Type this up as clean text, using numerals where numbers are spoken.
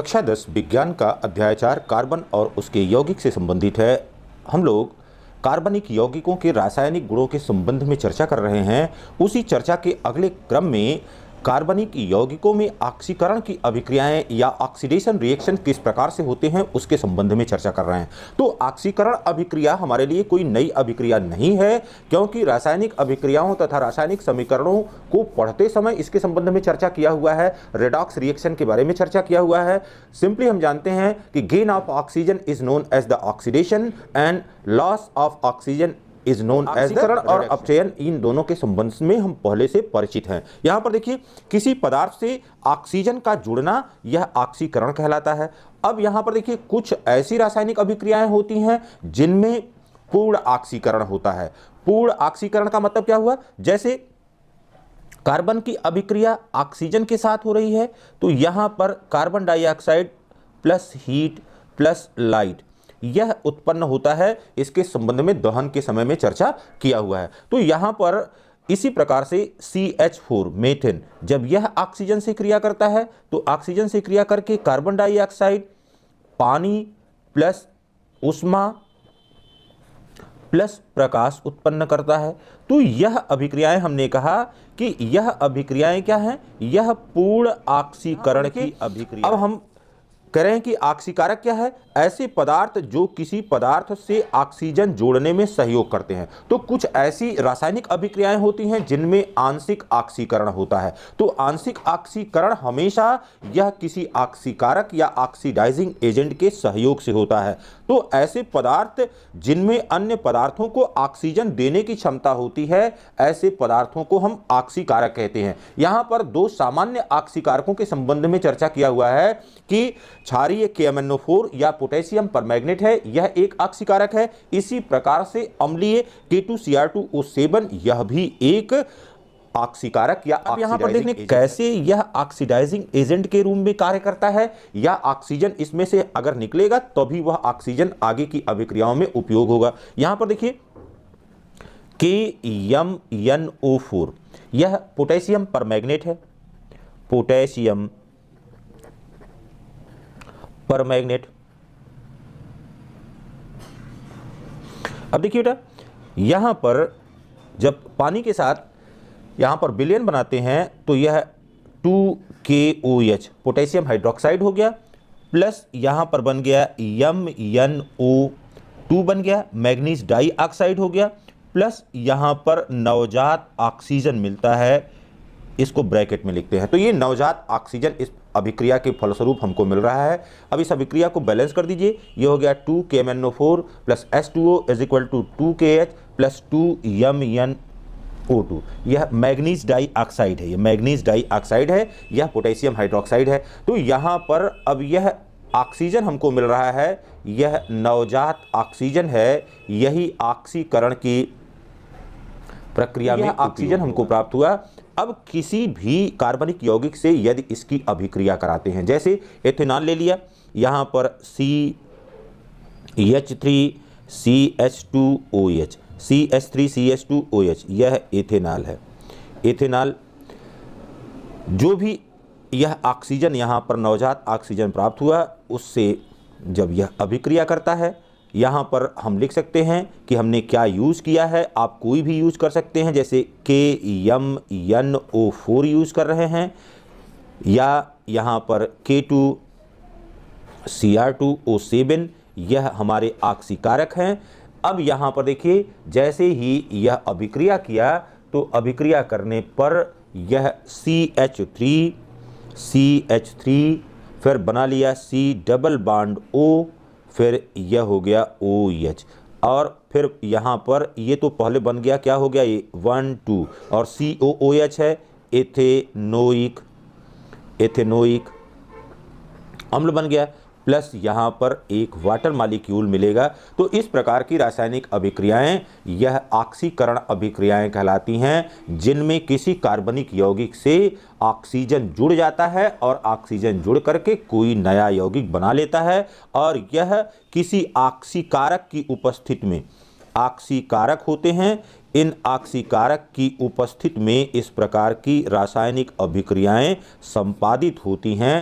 कक्षा 10 विज्ञान का अध्याय 4 कार्बन और उसके यौगिक से संबंधित है। हम लोग कार्बनिक यौगिकों के रासायनिक गुणों के संबंध में चर्चा कर रहे हैं। उसी चर्चा के अगले क्रम में कार्बनिक यौगिकों में ऑक्सीकरण की अभिक्रियाएं या ऑक्सीडेशन रिएक्शन किस प्रकार से होते हैं उसके संबंध में चर्चा कर रहे हैं। तो ऑक्सीकरण अभिक्रिया हमारे लिए कोई नई अभिक्रिया नहीं है, क्योंकि रासायनिक अभिक्रियाओं तथा रासायनिक समीकरणों को पढ़ते समय इसके संबंध में चर्चा किया हुआ है। रेडॉक्स रिएक्शन के बारे में चर्चा किया हुआ है। सिंपली हम जानते हैं कि gain of oxygen is known as the oxidation and loss of oxygen is known as ऑक्सीकरण और अपचयन। इन दोनों के संबंध में हम पहले से परिचित हैं। यहां पर देखिए, किसी पदार्थ से ऑक्सीजन का जुड़ना यह ऑक्सीकरण कहलाता है। अब यहां पर देखिए, कुछ ऐसी रासायनिक अभिक्रियाएं होती हैं जिनमें पूर्ण ऑक्सीकरण होता है। पूर्ण ऑक्सीकरण का मतलब क्या हुआ? जैसे कार्बन की अभिक्रिया ऑक्सीजन के साथ हो रही है, तो यहां पर carbon dioxide plus heat plus light यह उत्पन्न होता है। इसके संबंध में दहन के समय में चर्चा किया हुआ है। तो यहां पर इसी प्रकार से CH4 मीथेन जब यह ऑक्सीजन से क्रिया करता है, तो ऑक्सीजन से क्रिया करके कार्बन डाइऑक्साइड पानी प्लस ऊष्मा प्लस प्रकाश उत्पन्न करता है। तो यह अभिक्रियाएं, हमने कहा कि यह अभिक्रियाएं क्या हैं? यह पूर्ण ऑक्सीकरण की अभिक्रिया। अब हम कह रहे हैं कि ऑक्सीकारक क्या है? ऐसे पदार्थ जो किसी पदार्थ से ऑक्सीजन जोड़ने में सहयोग करते हैं। तो कुछ ऐसी रासायनिक अभिक्रियाएं होती हैं जिनमें आंशिक ऑक्सीकरण होता है। तो आंशिक ऑक्सीकरण हमेशा यह किसी ऑक्सीकारक या ऑक्सीडाइजिंग एजेंट के सहयोग से होता है। तो ऐसे पदार्थ जिनमें अन्य पदार्थों को ऑक्सीजन देने की क्षमता होती है, ऐसे पदार्थों को हम ऑक्सीकारक कहते हैं। यहां पर दो सामान्य ऑक्सीकारकों के संबंध में चर्चा किया हुआ है कि क्षारीय KMnO4 या पोटेशियम परमैंगनेट है, यह एक ऑक्सीकारक है। इसी प्रकार से अम्लीय K2Cr2O7 यह भी एक ऑक्सीकारक या अब यहां पर देखने कैसे यह ऑक्सीडाइजिंग एजेंट के रूप में कार्य करता है, या ऑक्सीजन इसमें से अगर निकलेगा तभी वह ऑक्सीजन आगे की अभिक्रियाओं में उपयोग होगा। यहां पर देखिए, KMnO4 यह पोटेशियम परमैंगनेट है, पोटेशियम परमैंगनेट। अब देखिए बेटा, यहां पर जब पानी के साथ यहां पर विलयन बनाते हैं तो यह 2KOH पोटेशियम हाइड्रोक्साइड हो गया, प्लस यहां पर बन गया MnO2 बन गया, मैग्नीज डाइऑक्साइड हो गया, प्लस यहां पर नवजात ऑक्सीजन मिलता है। इसको ब्रैकेट में लिखते हैं। तो ये नवजात ऑक्सीजन इस अभिक्रिया के फलस्वरूप हमको मिल रहा है। अब इस अभिक्रिया को बैलेंस कर दीजिए। ये हो गया 2KMnO4 plus H2O is equal to 2KH plus 2MnO2। यह मैग्नीज डाइऑक्साइड है, यह मैग्नीज डाइऑक्साइड है, यह पोटेशियम हाइड्रोक्साइड है। तो यहाँ पर अब यह ऑक्सीजन हमको मिल रहा है, यह नवजात ऑक्सीजन है। यही ऑक्सीकरण की प्रक्रिया में ऑक्सीजन हमको प्राप्त हुआ। अब किसी भी कार्बनिक यौगिक से यदि इसकी अभिक्रिया कराते हैं, जैसे एथेनॉल ले लिया, यहाँ पर CH3CH2OH CH3CH2OH यह एथेनॉल है। एथेनॉल जो भी यह ऑक्सीजन यहाँ पर नवजात ऑक्सीजन प्राप्त हुआ, उससे जब यह अभिक्रिया करता है, यहाँ पर हम लिख सकते हैं कि हमने क्या यूज़ किया है। आप कोई भी यूज़ कर सकते हैं, जैसे KMnO4 यूज़ कर रहे हैं, या यहाँ पर K2Cr2O7 यह हमारे ऑक्सीकारक हैं। अब यहाँ पर देखिए, जैसे ही यह अभिक्रिया किया तो अभिक्रिया करने पर यह CH3 फिर बना लिया C डबल बॉन्ड O, फिर यह हो गया OH, और फिर यहाँ पर ये तो पहले बन गया, क्या हो गया, ये 1 2 और COOH है, एथेनोइक अम्ल बन गया, प्लस यहाँ पर एक वाटर मॉलिक्यूल मिलेगा। तो इस प्रकार की रासायनिक अभिक्रियाएं यह ऑक्सीकरण अभिक्रियाएं कहलाती हैं, जिनमें किसी कार्बनिक यौगिक से ऑक्सीजन जुड़ जाता है और ऑक्सीजन जुड़ करके कोई नया यौगिक बना लेता है, और यह किसी ऑक्सीकारक की उपस्थिति में ऑक्सीकारक होते हैं। इन ऑक्सीकारक की उपस्थिति में इस प्रकार की रासायनिक अभिक्रियाएं संपादित होती हैं।